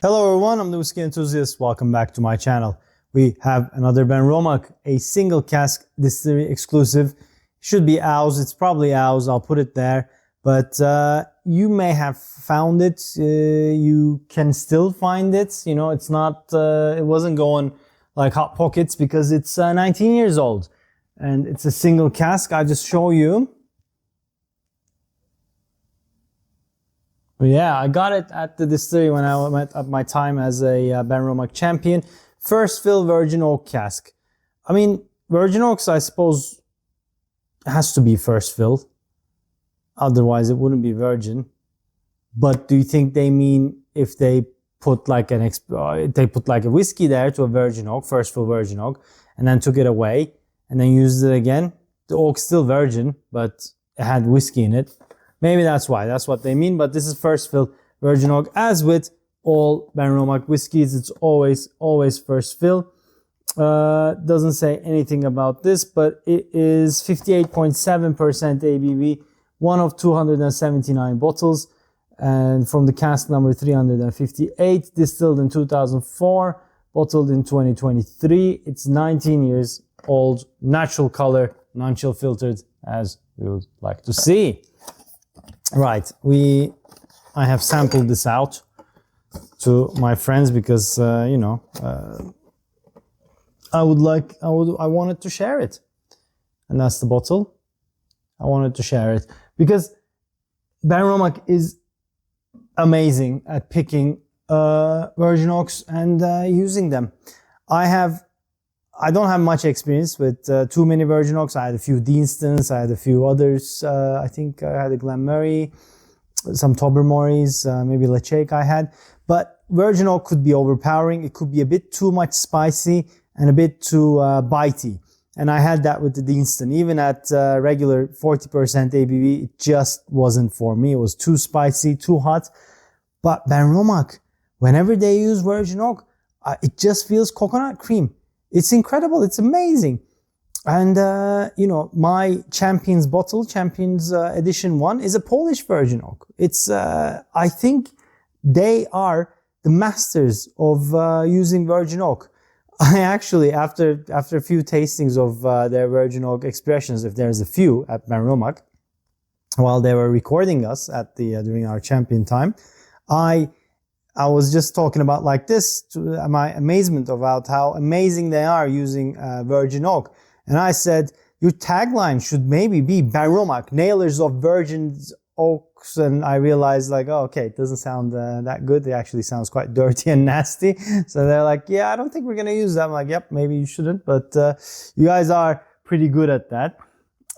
Hello everyone, I'm the Whisky Enthusiast. Welcome back to my channel. We have another Benromach, a single cask distillery exclusive. Should be OWWs, it's probably OWWs, I'll put it there. But you may have found it, you can still find it. You know, it's not, it wasn't going like hot pockets because it's 19 years old. And it's a single cask, I'll just show you. Yeah, I got it at the distillery when I went at my time as a Benromach champion. First fill virgin oak cask. I mean, virgin oaks, I suppose, has to be first fill. Otherwise, it wouldn't be virgin. But do you think they mean if they put like a whiskey there to a virgin oak, first fill virgin oak, and then took it away and then used it again? The oak's still virgin, but it had whiskey in it. Maybe that's why, that's what they mean, but this is first fill virgin oak. As with all Benromach whiskies, it's always first fill. Doesn't say anything about this, but it is 58.7% ABV, one of 279 bottles, and from the cask number 358, distilled in 2004, bottled in 2023. It's 19 years old, natural color, non-chill filtered, as we would like to see. Right, I have sampled this out to my friends because you know, I wanted to share it, and that's the bottle. I wanted to share it because Benromach is amazing at picking virgin oaks and using them. I don't have much experience with too many virgin oaks. I had a few Deanstons, I had a few others. I think I had a Glenmurray, some Tobermory's, maybe Lechake I had. But virgin oak could be overpowering. It could be a bit too much spicy and a bit too bitey. And I had that with the Deanston. Even at regular 40% ABV, it just wasn't for me. It was too spicy, too hot. But Benromach, whenever they use virgin oak, it just feels coconut cream. It's incredible. It's amazing. And, you know, my Champions bottle, Champions Edition 1, is a Polish virgin oak. It's, I think they are the masters of using virgin oak. I actually, after a few tastings of their virgin oak expressions, if there's a few at Benromach, while they were recording us at the during our champion time, I was just talking about like this to my amazement about how amazing they are using virgin oak. And I said, your tagline should maybe be Benromach, nailers of virgin oaks. And I realized like, oh, okay, it doesn't sound that good. It actually sounds quite dirty and nasty. So they're like, yeah, I don't think we're going to use that. I'm like, yep, maybe you shouldn't. But you guys are pretty good at that.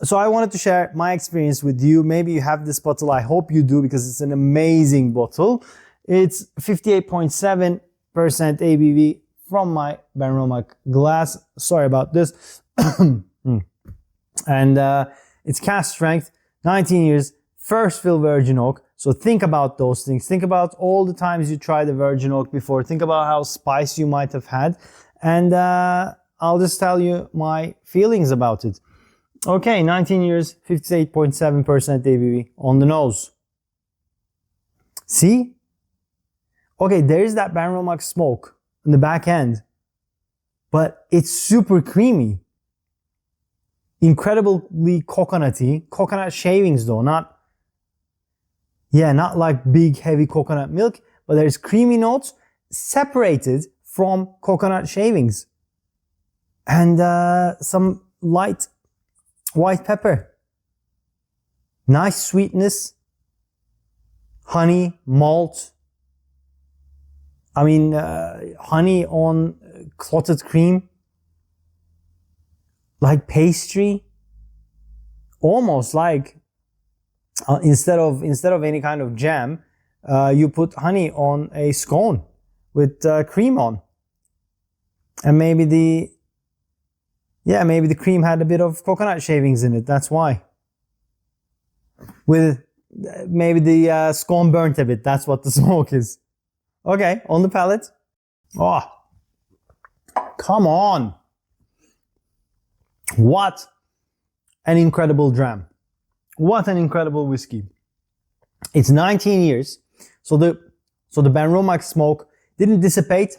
So I wanted to share my experience with you. Maybe you have this bottle. I hope you do because it's an amazing bottle. It's 58.7% ABV from my Benromach glass. Sorry about this. And it's cask strength, 19 years, first fill virgin oak. So think about those things. Think about all the times you tried the virgin oak before. Think about how spicy you might have had. And I'll just tell you my feelings about it. Okay, 19 years, 58.7% ABV on the nose. See? Okay, there's that Benromach smoke in the back end, but it's super creamy. Incredibly coconutty. Coconut shavings though, not like big heavy coconut milk, but there's creamy notes separated from coconut shavings. And some light white pepper. Nice sweetness. Honey, malt. I mean, honey on clotted cream, like pastry, almost like instead of any kind of jam, you put honey on a scone with cream on, and maybe the cream had a bit of coconut shavings in it. That's why. With maybe the scone burnt a bit. That's what the smoke is. Okay, on the palate. Oh, come on. What an incredible dram. What an incredible whiskey. It's 19 years. So the Benromach smoke Didn't dissipate,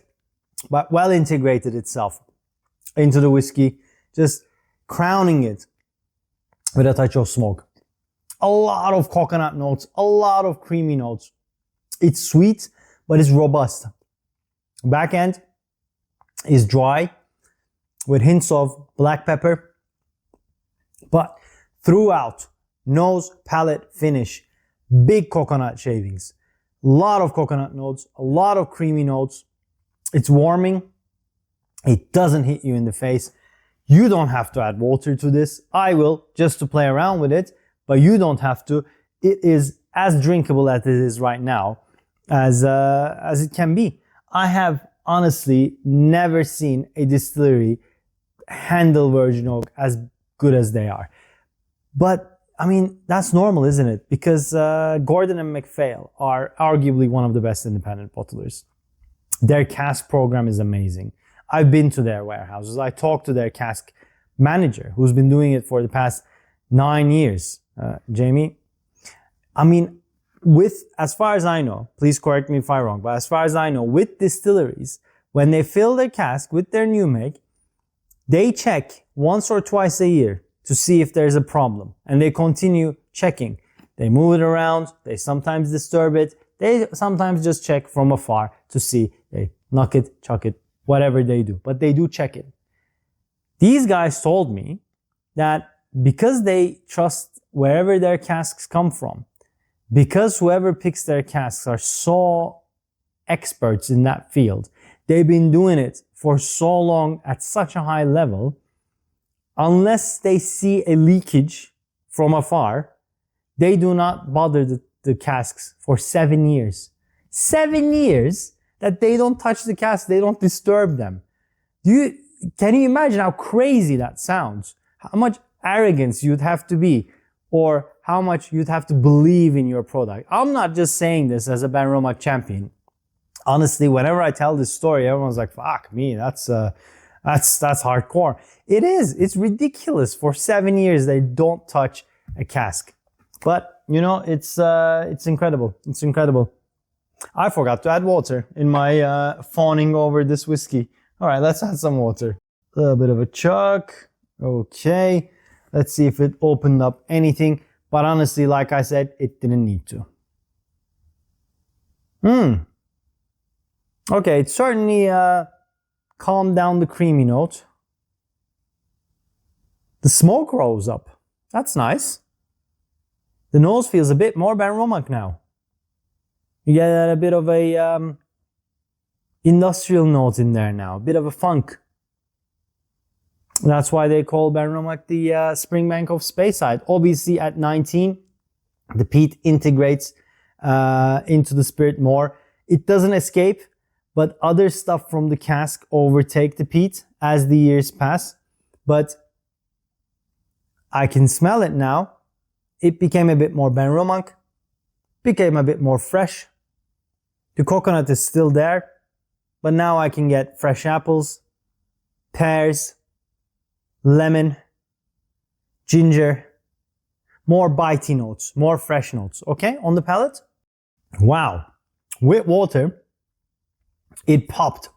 but well integrated itself into the whiskey, just crowning it with a touch of smoke. A lot of coconut notes, a lot of creamy notes. It's sweet, but it's robust. Back end is dry with hints of black pepper, but throughout, nose, palate, finish, big coconut shavings, a lot of coconut notes, a lot of creamy notes. It's warming. It doesn't hit you in the face. You don't have to add water to this. I will, just to play around with it, but you don't have to. It is as drinkable as it is right now as it can be. I have honestly never seen a distillery handle virgin oak as good as they are. But I mean, that's normal, isn't it? Because Gordon and MacPhail are arguably one of the best independent bottlers. Their cask program is amazing. I've been to their warehouses. I talked to their cask manager, who's been doing it for the past 9 years. Jamie, I mean, as far as I know, please correct me if I'm wrong, but as far as I know, with distilleries, when they fill their cask with their new make, they check once or twice a year to see if there's a problem, and they continue checking. They move it around, they sometimes disturb it, they sometimes just check from afar to see, they knock it, chuck it, whatever they do, but they do check it. These guys told me that because they trust wherever their casks come from, because whoever picks their casks are so experts in that field, they've been doing it for so long at such a high level, unless they see a leakage from afar, they do not bother the casks for 7 years. 7 years that they don't touch the casks, they don't disturb them. Can you imagine how crazy that sounds? How much arrogance you'd have to be, or how much you'd have to believe in your product. I'm not just saying this as a Benromach champion. Honestly, whenever I tell this story, everyone's like, fuck me, that's hardcore. It is. It's ridiculous. For 7 years, they don't touch a cask. But, you know, it's incredible. It's incredible. I forgot to add water in my fawning over this whiskey. All right, let's add some water. A little bit of a chug. Okay. Let's see if it opened up anything. But honestly, like I said, it didn't need to. Okay, it certainly calmed down the creamy note. The smoke rose up. That's nice. The nose feels a bit more Benromach now. You get a bit of a industrial note in there now, a bit of a funk. That's why they call Benromach the Springbank of Speyside. Obviously, at 19, the peat integrates into the spirit more. It doesn't escape, but other stuff from the cask overtake the peat as the years pass. But I can smell it now. It became a bit more Benromach, became a bit more fresh. The coconut is still there, but now I can get fresh apples, pears, lemon, ginger, more bitey notes, more fresh notes, okay, on the palate. Wow, with water, it popped.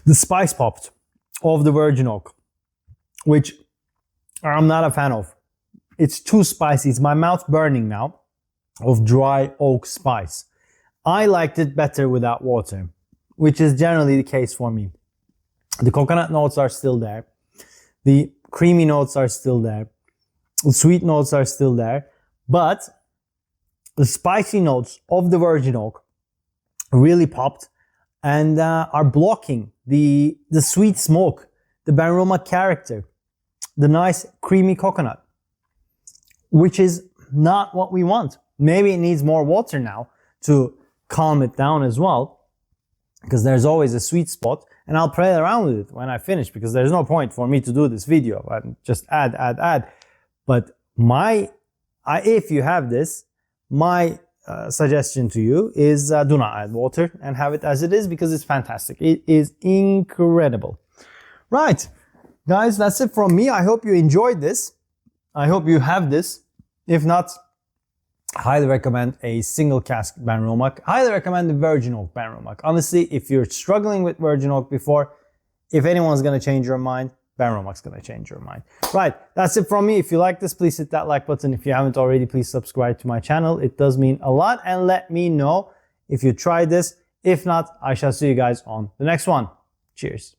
The spice popped of the virgin oak, which I'm not a fan of. It's too spicy. It's my mouth burning now of dry oak spice. I liked it better without water, which is generally the case for me. The coconut notes are still there. The creamy notes are still there. The sweet notes are still there. But the spicy notes of the virgin oak really popped and are blocking the sweet smoke, the Benromach character, the nice creamy coconut, which is not what we want. Maybe it needs more water now to calm it down as well, because there's always a sweet spot, and I'll play around with it when I finish, because there's no point for me to do this video and just add. But if you have this, my suggestion to you is do not add water and have it as it is, because it's fantastic. It is incredible. Right, guys, that's it from me. I hope you enjoyed this. I hope you have this. If not, Highly recommend a single cask Benromach. Highly recommend the virgin oak Benromach. Honestly, if you're struggling with virgin oak before, if anyone's going to change your mind, Benromach's going to change your mind. Right, that's it from me. If you like this, please hit that like button. If you haven't already, please subscribe to my channel. It does mean a lot, and let me know if you tried this. If not, I shall see you guys on the next one. Cheers.